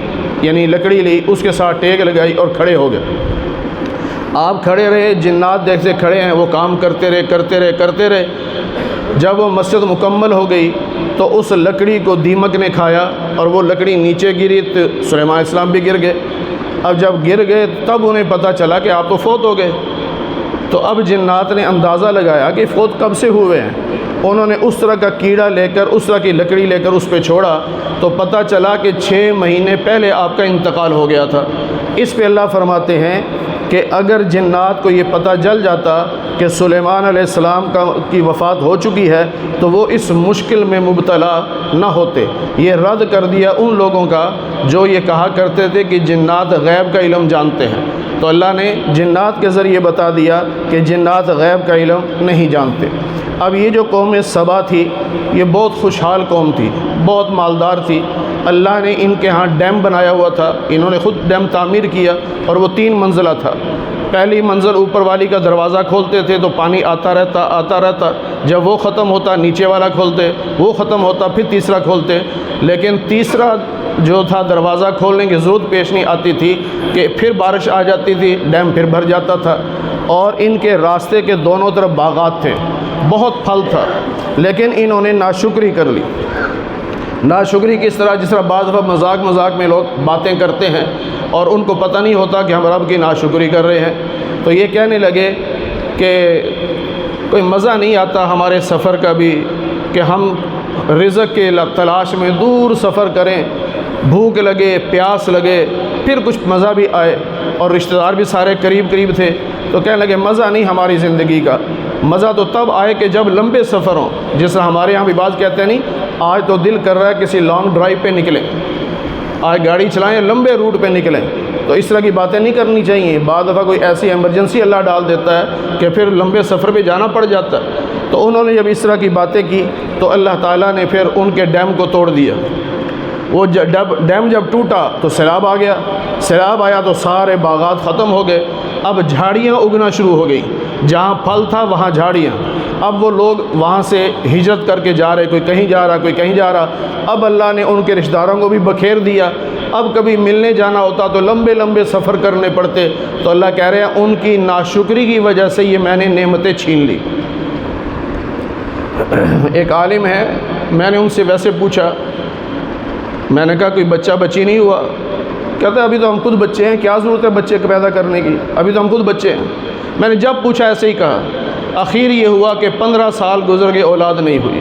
یعنی لکڑی لی، اس کے ساتھ ٹیک لگائی اور کھڑے ہو گئے۔ آپ کھڑے رہے، جنات دیکھتے کھڑے ہیں، وہ کام کرتے رہے۔ جب وہ مسجد مکمل ہو گئی تو اس لکڑی کو دیمک نے کھایا اور وہ لکڑی نیچے گری تو سلیمان علیہ السلام بھی گر گئے۔ اب جب گر گئے تب انہیں پتہ چلا کہ آپ تو فوت ہو گئے۔ تو اب جنات نے اندازہ لگایا کہ فوت کب سے ہوئے ہیں۔ انہوں نے اس طرح کا کیڑا لے کر، اس طرح کی لکڑی لے کر اس پہ چھوڑا تو پتہ چلا کہ 6 مہینے پہلے آپ کا انتقال ہو گیا تھا۔ اس پہ اللہ فرماتے ہیں کہ اگر جنات کو یہ پتہ چل جاتا کہ سلیمان علیہ السلام کی وفات ہو چکی ہے تو وہ اس مشکل میں مبتلا نہ ہوتے۔ یہ رد کر دیا ان لوگوں کا جو یہ کہا کرتے تھے کہ جنات غیب کا علم جانتے ہیں، تو اللہ نے جنات کے ذریعے بتا دیا کہ جنات غیب کا علم نہیں جانتے۔ اب یہ جو قوم سبا تھی یہ بہت خوشحال قوم تھی، بہت مالدار تھی۔ اللہ نے ان کے ہاں ڈیم بنایا ہوا تھا، انہوں نے خود ڈیم تعمیر کیا، اور وہ 3 منزلہ تھا۔ پہلی منزل اوپر والی کا دروازہ کھولتے تھے تو پانی آتا رہتا، جب وہ ختم ہوتا نیچے والا کھولتے، وہ ختم ہوتا پھر تیسرا کھولتے، لیکن تیسرا جو تھا دروازہ کھولنے کی ضرورت پیش نہیں آتی تھی کہ پھر بارش آ جاتی تھی، ڈیم پھر بھر جاتا تھا۔ اور ان کے راستے کے دونوں طرف باغات تھے، بہت پھل تھا، لیکن انہوں نے ناشکری کر لی۔ ناشکری کس طرح؟ جس طرح بعض دفعہ مذاق میں لوگ باتیں کرتے ہیں اور ان کو پتہ نہیں ہوتا کہ ہم رب کی ناشکری کر رہے ہیں، تو یہ کہنے لگے کہ کوئی مزہ نہیں آتا ہمارے سفر کا بھی کہ ہم رزق کے تلاش میں دور سفر کریں، بھوک لگے، پیاس لگے، پھر کچھ مزہ بھی آئے، اور رشتہ دار بھی سارے قریب تھے، تو کہنے لگے مزہ نہیں ہماری زندگی کا، مزہ تو تب آئے کہ جب لمبے سفر ہوں۔ جس طرح ہمارے یہاں بھی بعض کہتے ہیں نہیں آج تو دل کر رہا ہے کسی لانگ ڈرائیو پہ نکلیں، آج گاڑی چلائیں، لمبے روٹ پہ نکلیں، تو اس طرح کی باتیں نہیں کرنی چاہیے۔ بعض دفعہ کوئی ایسی ایمرجنسی اللہ ڈال دیتا ہے کہ پھر لمبے سفر پہ جانا پڑ جاتا ہے۔ تو انہوں نے جب اس طرح کی باتیں کی تو اللہ تعالیٰ نے پھر ان کے ڈیم کو توڑ دیا۔ وہ ڈیم جب ٹوٹا تو سیلاب آ گیا، سیلاب آیا تو سارے باغات ختم ہو گئے۔ اب جھاڑیاں اگنا شروع ہو گئیں، جہاں پھل تھا وہاں جھاڑیاں۔ اب وہ لوگ وہاں سے ہجرت کر کے جا رہے، کوئی کہیں جا رہا، کوئی کہیں جا رہا۔ اب اللہ نے ان کے رشتہ داروں کو بھی بکھیر دیا۔ اب کبھی ملنے جانا ہوتا تو لمبے سفر کرنے پڑتے، تو اللہ کہہ رہے ہیں ان کی ناشکری کی وجہ سے یہ میں نے نعمتیں چھین لی۔ ایک عالم ہے، میں نے ان سے ویسے پوچھا، میں نے کہا کوئی بچہ بچی نہیں ہوا؟ کہتا ہے ابھی تو ہم خود بچے ہیں، کیا ضرورت ہے بچے کو پیدا کرنے کی، ابھی تو ہم خود بچے ہیں۔ میں نے جب پوچھا ایسے ہی کہا۔ آخر یہ ہوا کہ 15 سال گزر گئے، اولاد نہیں ہوئی۔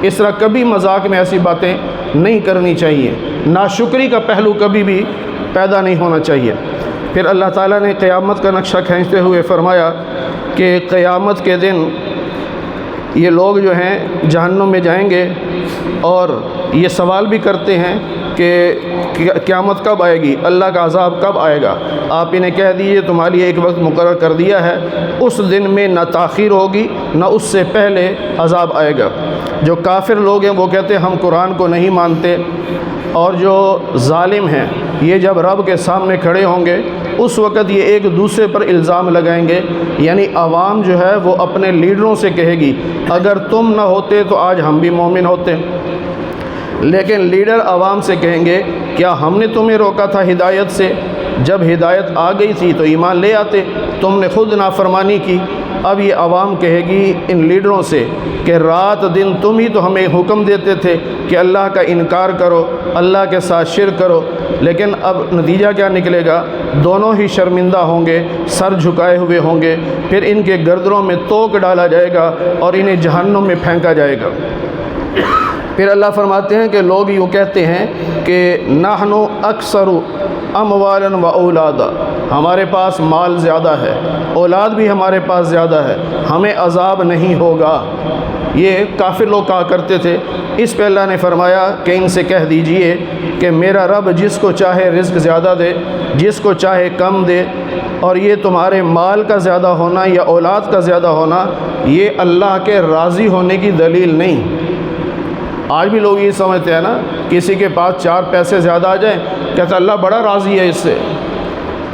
اس طرح کبھی مذاق میں ایسی باتیں نہیں کرنی چاہیے، ناشکری کا پہلو کبھی بھی پیدا نہیں ہونا چاہیے۔ پھر اللہ تعالیٰ نے قیامت کا نقشہ کھینچتے ہوئے فرمایا کہ قیامت کے دن یہ لوگ جو ہیں جہنم میں جائیں گے، اور یہ سوال بھی کرتے ہیں کہ قیامت کب آئے گی، اللہ کا عذاب کب آئے گا۔ آپ انہیں کہہ دیجیے تمہارے لیے ایک وقت مقرر کر دیا ہے، اس دن میں نہ تاخیر ہوگی نہ اس سے پہلے عذاب آئے گا۔ جو کافر لوگ ہیں وہ کہتے ہیں ہم قرآن کو نہیں مانتے، اور جو ظالم ہیں یہ جب رب کے سامنے کھڑے ہوں گے اس وقت یہ ایک دوسرے پر الزام لگائیں گے، یعنی عوام جو ہے وہ اپنے لیڈروں سے کہے گی اگر تم نہ ہوتے تو آج ہم بھی مومن ہوتے، لیکن لیڈر عوام سے کہیں گے کیا ہم نے تمہیں روکا تھا ہدایت سے؟ جب ہدایت آ گئی تھی تو ایمان لے آتے، تم نے خود نافرمانی کی۔ اب یہ عوام کہے گی ان لیڈروں سے کہ رات دن تم ہی تو ہمیں حکم دیتے تھے کہ اللہ کا انکار کرو، اللہ کے ساتھ شرک کرو، لیکن اب نتیجہ کیا نکلے گا؟ دونوں ہی شرمندہ ہوں گے، سر جھکائے ہوئے ہوں گے، پھر ان کے گردنوں میں توک ڈالا جائے گا اور انہیں جہنم میں پھینکا جائے گا۔ پھر اللہ فرماتے ہیں کہ لوگ یوں کہتے ہیں کہ نحن اکثر اموالا و اولادا، ہمارے پاس مال زیادہ ہے، اولاد بھی ہمارے پاس زیادہ ہے، ہمیں عذاب نہیں ہوگا۔ یہ کافر لوگ کہا کرتے تھے۔ اس پہ اللہ نے فرمایا کہ ان سے کہہ دیجئے کہ میرا رب جس کو چاہے رزق زیادہ دے، جس کو چاہے کم دے، اور یہ تمہارے مال کا زیادہ ہونا یا اولاد کا زیادہ ہونا یہ اللہ کے راضی ہونے کی دلیل نہیں۔ آج بھی لوگ یہ سمجھتے ہیں نا، کسی کے پاس 4 پیسے زیادہ آ جائیں کہتا اللہ بڑا راضی ہے اس سے۔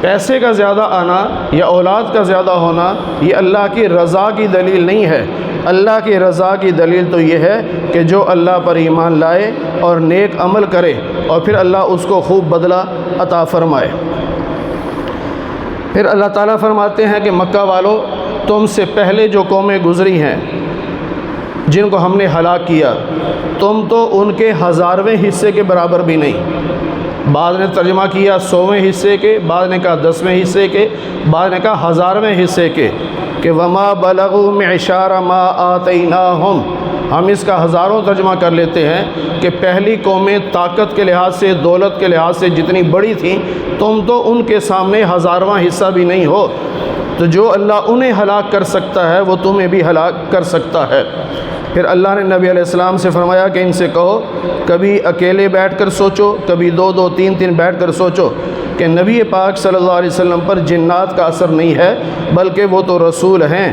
پیسے کا زیادہ آنا یا اولاد کا زیادہ ہونا یہ اللہ کی رضا کی دلیل نہیں ہے۔ اللہ کی رضا کی دلیل تو یہ ہے کہ جو اللہ پر ایمان لائے اور نیک عمل کرے اور پھر اللہ اس کو خوب بدلہ عطا فرمائے۔ پھر اللہ تعالیٰ فرماتے ہیں کہ مکہ والو، تم سے پہلے جو قومیں گزری ہیں جن کو ہم نے ہلاک کیا، تم تو ان کے 1000ویں حصے کے برابر بھی نہیں۔ بعض نے ترجمہ کیا 100ویں حصے کے، بعض نے کہا 10ویں حصے کے، بعض نے کہا 1000ویں حصے کے، کہ وما بلغوا معشار ما آتیناہم۔ ہم اس کا ہزاروں ترجمہ کر لیتے ہیں کہ پہلی قومیں طاقت کے لحاظ سے، دولت کے لحاظ سے جتنی بڑی تھیں، تم تو ان کے سامنے 1000واں حصہ بھی نہیں ہو۔ تو جو اللہ انہیں ہلاک کر سکتا ہے وہ تمہیں بھی ہلاک کر سکتا ہے۔ پھر اللہ نے نبی علیہ السلام سے فرمایا کہ ان سے کہو کبھی اکیلے بیٹھ کر سوچو، کبھی 2 3 بیٹھ کر سوچو کہ نبی پاک صلی اللہ علیہ وسلم پر جنات کا اثر نہیں ہے، بلکہ وہ تو رسول ہیں،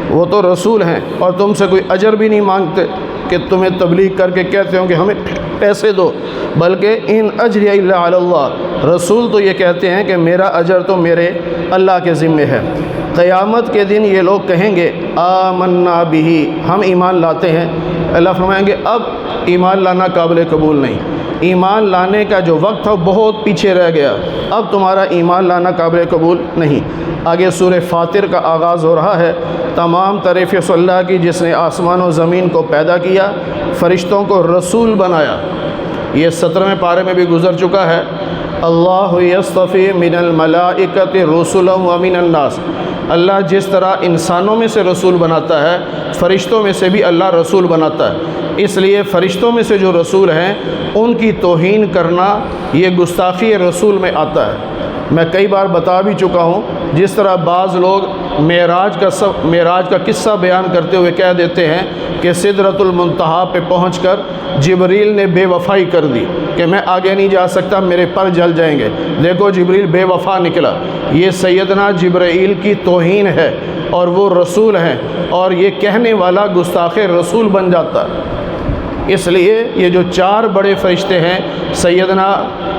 وہ تو رسول ہیں، اور تم سے کوئی اجر بھی نہیں مانگتے کہ تمہیں تبلیغ کر کے کہتے ہوں کہ ہمیں پیسے دو، بلکہ ان اجر الا علی اللہ۔ رسول تو یہ کہتے ہیں کہ میرا اجر تو میرے اللہ کے ذمے ہے۔ قیامت کے دن یہ لوگ کہیں گے آمنا بہ، ہم ایمان لاتے ہیں۔ اللہ فرمائیں گے اب ایمان لانا قابل قبول نہیں، ایمان لانے کا جو وقت تھا بہت پیچھے رہ گیا، اب تمہارا ایمان لانا قابل قبول نہیں۔ آگے سورہ فاطر کا آغاز ہو رہا ہے۔ تمام تعریف اس اللہ کی جس نے آسمان و زمین کو پیدا کیا، فرشتوں کو رسول بنایا۔ یہ 17ویں پارے میں بھی گزر چکا ہے۔ اللہ یصطفی من الملائکۃ رسلا ومن الناس، اللہ جس طرح انسانوں میں سے رسول بناتا ہے، فرشتوں میں سے بھی اللہ رسول بناتا ہے۔ اس لیے فرشتوں میں سے جو رسول ہیں ان کی توہین کرنا یہ گستاخی رسول میں آتا ہے۔ میں کئی بار بتا بھی چکا ہوں، جس طرح بعض لوگ معراج کا قصہ بیان کرتے ہوئے کہہ دیتے ہیں کہ سدرۃ المنتہا پہ پہنچ کر جبریل نے بے وفائی کر دی کہ میں آگے نہیں جا سکتا، میرے پر جل جائیں گے، دیکھو جبریل بے وفا نکلا۔ یہ سیدنا جبرائیل کی توہین ہے، اور وہ رسول ہیں، اور یہ کہنے والا گستاخ رسول بن جاتا ہے۔ اس لیے یہ جو 4 بڑے فرشتے ہیں، سیدنا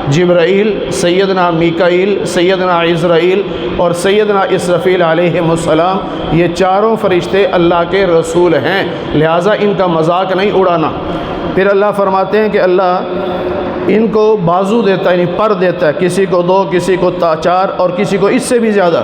جبرائیل، سیدنا میکائیل، سیدنا عزرائیل اور سیدنا اسرافیل علیہم السلام، یہ 4 فرشتے اللہ کے رسول ہیں، لہٰذا ان کا مذاق نہیں اڑانا۔ پھر اللہ فرماتے ہیں کہ اللہ ان کو بازو دیتا ہے، یعنی پر دیتا ہے، کسی کو 2، کسی کو 4 اور کسی کو اس سے بھی زیادہ۔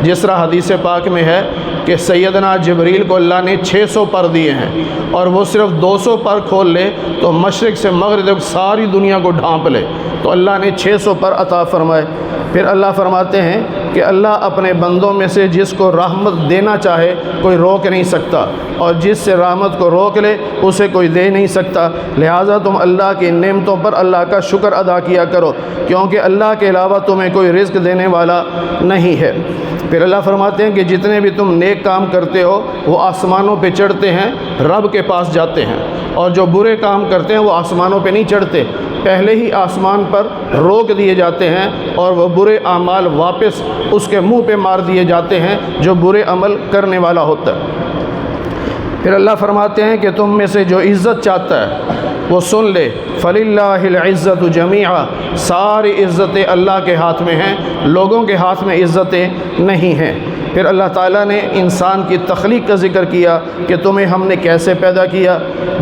جس طرح حدیث پاک میں ہے کہ سیدنا جبریل کو اللہ نے 600 پر دیے ہیں، اور وہ صرف 200 پر کھول لے تو مشرق سے مغرب تک ساری دنیا کو ڈھانپ لے، تو اللہ نے 600 پر عطا فرمائے۔ پھر اللہ فرماتے ہیں کہ اللہ اپنے بندوں میں سے جس کو رحمت دینا چاہے کوئی روک نہیں سکتا، اور جس سے رحمت کو روک لے اسے کوئی دے نہیں سکتا، لہٰذا تم اللہ کی نعمتوں پر اللہ کا شکر ادا کیا کرو، کیونکہ اللہ کے علاوہ تمہیں کوئی رزق دینے والا نہیں ہے۔ پھر اللہ فرماتے ہیں کہ جتنے بھی تم نیک کام کرتے ہو وہ آسمانوں پہ چڑھتے ہیں، رب کے پاس جاتے ہیں، اور جو برے کام کرتے ہیں وہ آسمانوں پہ نہیں چڑھتے، پہلے ہی آسمان پر روک دیے جاتے ہیں، اور وہ برے اعمال واپس اس کے منہ پہ مار دیے جاتے ہیں جو برے عمل کرنے والا ہوتا ہے۔ پھر اللہ فرماتے ہیں کہ تم میں سے جو عزت چاہتا ہے وہ سن لے، فَلِلَّهِ الْعِزَّةُ جَمِيعًا، ساری عزتیں اللہ کے ہاتھ میں ہیں، لوگوں کے ہاتھ میں عزتیں نہیں ہیں۔ پھر اللہ تعالیٰ نے انسان کی تخلیق کا ذکر کیا کہ تمہیں ہم نے کیسے پیدا کیا،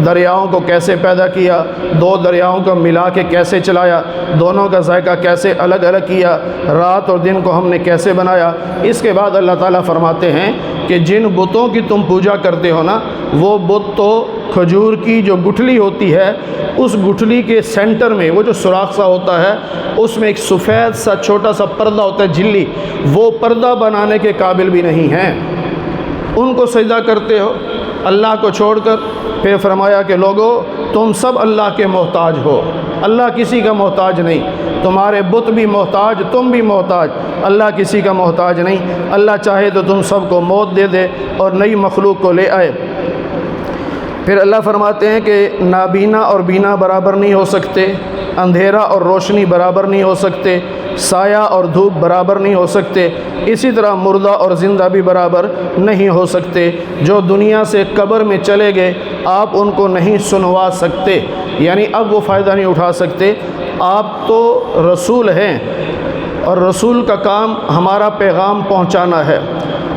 دریاؤں کو کیسے پیدا کیا، 2 دریاؤں کو ملا کے کیسے چلایا، دونوں کا ذائقہ کیسے الگ الگ کیا، رات اور دن کو ہم نے کیسے بنایا۔ اس کے بعد اللہ تعالیٰ فرماتے ہیں کہ جن بتوں کی تم پوجا کرتے ہو نا، وہ بت تو کھجور کی جو گٹھلی ہوتی ہے، اس گٹھلی کے سینٹر میں وہ جو سوراخ سا ہوتا ہے، اس میں ایک سفید سا چھوٹا سا پردہ ہوتا ہے، جھلی، وہ پردہ بنانے کے قابل بھی نہیں ہیں، ان کو سجدہ کرتے ہو اللہ کو چھوڑ کر۔ پھر فرمایا کہ لوگو تم سب اللہ کے محتاج ہو، اللہ کسی کا محتاج نہیں، تمہارے بت بھی محتاج، تم بھی محتاج، اللہ کسی کا محتاج نہیں۔ اللہ چاہے تو تم سب کو موت دے دے اور نئی مخلوق کو لے آئے۔ پھر اللہ فرماتے ہیں کہ نابینا اور بینا برابر نہیں ہو سکتے، اندھیرا اور روشنی برابر نہیں ہو سکتے، سایہ اور دھوپ برابر نہیں ہو سکتے، اسی طرح مردہ اور زندہ بھی برابر نہیں ہو سکتے۔ جو دنیا سے قبر میں چلے گئے آپ ان کو نہیں سنوا سکتے، یعنی اب وہ فائدہ نہیں اٹھا سکتے۔ آپ تو رسول ہیں اور رسول کا کام ہمارا پیغام پہنچانا ہے۔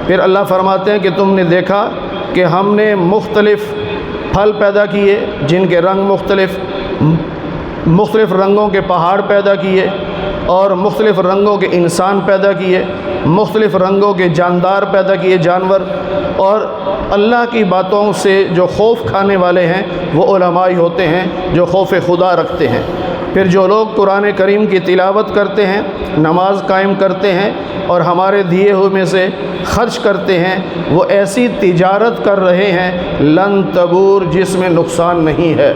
پھر اللہ فرماتے ہیں کہ تم نے دیکھا کہ ہم نے مختلف پھل پیدا کیے جن کے رنگ مختلف رنگوں کے پہاڑ پیدا کیے، اور مختلف رنگوں کے انسان پیدا کیے، مختلف رنگوں کے جاندار پیدا کیے، جانور۔ اور اللہ کی باتوں سے جو خوف کھانے والے ہیں وہ علماء ہی ہوتے ہیں جو خوف خدا رکھتے ہیں۔ پھر جو لوگ قرآن کریم کی تلاوت کرتے ہیں، نماز قائم کرتے ہیں اور ہمارے دیے ہوئے میں سے خرچ کرتے ہیں، وہ ایسی تجارت کر رہے ہیں لن تبور، جس میں نقصان نہیں ہے۔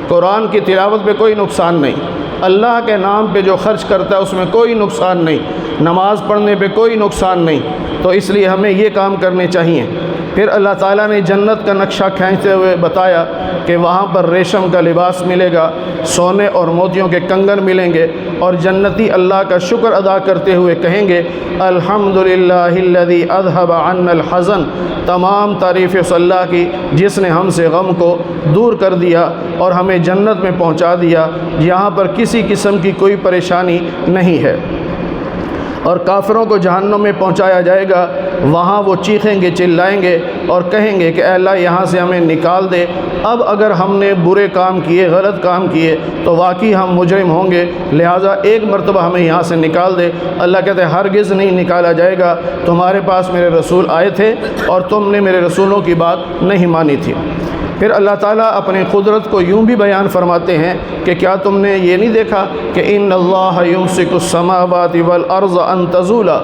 قرآن کی تلاوت پہ کوئی نقصان نہیں، اللہ کے نام پہ جو خرچ کرتا ہے اس میں کوئی نقصان نہیں، نماز پڑھنے پہ کوئی نقصان نہیں۔ تو اس لیے ہمیں یہ کام کرنے چاہیے۔ پھر اللہ تعالیٰ نے جنت کا نقشہ کھینچتے ہوئے بتایا کہ وہاں پر ریشم کا لباس ملے گا، سونے اور موتیوں کے کنگن ملیں گے، اور جنتی اللہ کا شکر ادا کرتے ہوئے کہیں گے الحمدللہ الذی اذھب عنا الحزن، تمام تعریف اس اللہ کی جس نے ہم سے غم کو دور کر دیا اور ہمیں جنت میں پہنچا دیا، یہاں پر کسی قسم کی کوئی پریشانی نہیں ہے۔ اور کافروں کو جہنم میں پہنچایا جائے گا، وہاں وہ چیخیں گے، چلائیں گے اور کہیں گے کہ اے اللہ یہاں سے ہمیں نکال دے۔ اب اگر ہم نے برے کام کیے، غلط کام کیے تو واقعی ہم مجرم ہوں گے، لہٰذا ایک مرتبہ ہمیں یہاں سے نکال دے۔ اللہ کہتے ہیں ہرگز نہیں نکالا جائے گا، تمہارے پاس میرے رسول آئے تھے اور تم نے میرے رسولوں کی بات نہیں مانی تھی۔ پھر اللہ تعالیٰ اپنے قدرت کو یوں بھی بیان فرماتے ہیں کہ کیا تم نے یہ نہیں دیکھا کہ ان اللہ یمسک السماوات والارض ان تزولا،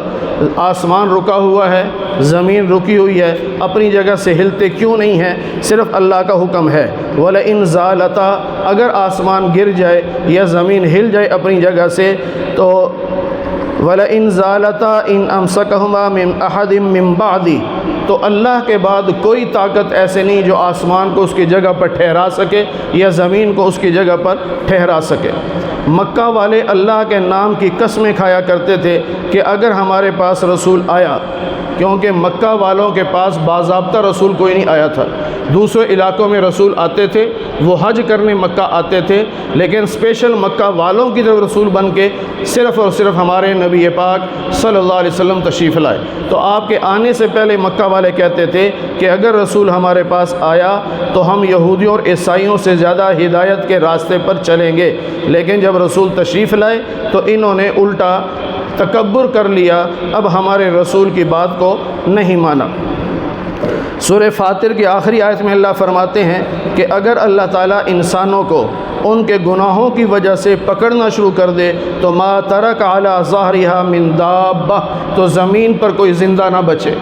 آسمان رکا ہوا ہے، زمین رکی ہوئی ہے، اپنی جگہ سے ہلتے کیوں نہیں ہیں؟ صرف اللہ کا حکم ہے۔ وَلَئِن زَالَتَا، اگر آسمان گر جائے یا زمین ہل جائے اپنی جگہ سے تو وَلَئِن زَالَتَا إِنْ أَمْسَكَهُمَا مِنْ أَحَدٍ مِّن بَعْدِي، تو اللہ کے بعد کوئی طاقت ایسے نہیں جو آسمان کو اس کی جگہ پر ٹھہرا سکے یا زمین کو اس کی جگہ پر ٹھہرا سکے۔ مکہ والے اللہ کے نام کی قسمیں کھایا کرتے تھے کہ اگر ہمارے پاس رسول آیا، کیونکہ مکہ والوں کے پاس باضابطہ رسول کوئی نہیں آیا تھا، دوسرے علاقوں میں رسول آتے تھے، وہ حج کرنے مکہ آتے تھے، لیکن اسپیشل مکہ والوں کی طرف رسول بن کے صرف اور صرف ہمارے نبی پاک صلی اللہ علیہ وسلم تشریف لائے۔ تو آپ کے آنے سے پہلے مکہ والے کہتے تھے کہ اگر رسول ہمارے پاس آیا تو ہم یہودیوں اور عیسائیوں سے زیادہ ہدایت کے راستے پر چلیں گے، لیکن جب رسول تشریف لائے تو انہوں نے الٹا تکبر کر لیا، اب ہمارے رسول کی بات کو نہیں مانا۔ سورہ فاطر کی آخری آیت میں اللہ فرماتے ہیں کہ اگر اللہ تعالیٰ انسانوں کو ان کے گناہوں کی وجہ سے پکڑنا شروع کر دے تو ما ترک علی ظہرہا من دابہ، تو زمین پر کوئی زندہ نہ بچے۔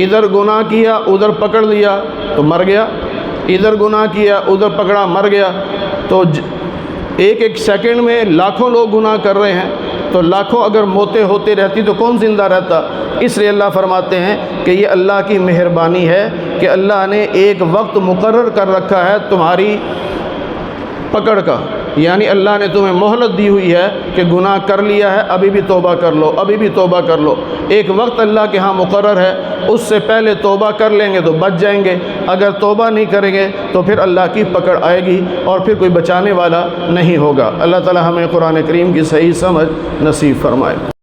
ادھر گناہ کیا ادھر پکڑ لیا تو مر گیا، ادھر گناہ کیا ادھر پکڑا مر گیا۔ تو ایک ایک سیکنڈ میں لاکھوں لوگ گناہ کر رہے ہیں، تو لاکھوں اگر موتیں ہوتی رہتی تو کون زندہ رہتا؟ اس لیے اللہ فرماتے ہیں کہ یہ اللہ کی مہربانی ہے کہ اللہ نے ایک وقت مقرر کر رکھا ہے تمہاری پکڑ کا، یعنی اللہ نے تمہیں مہلت دی ہوئی ہے کہ گناہ کر لیا ہے، ابھی بھی توبہ کر لو، ابھی بھی توبہ کر لو۔ ایک وقت اللہ کے ہاں مقرر ہے، اس سے پہلے توبہ کر لیں گے تو بچ جائیں گے، اگر توبہ نہیں کریں گے تو پھر اللہ کی پکڑ آئے گی اور پھر کوئی بچانے والا نہیں ہوگا۔ اللہ تعالی ہمیں قرآن کریم کی صحیح سمجھ نصیب فرمائے۔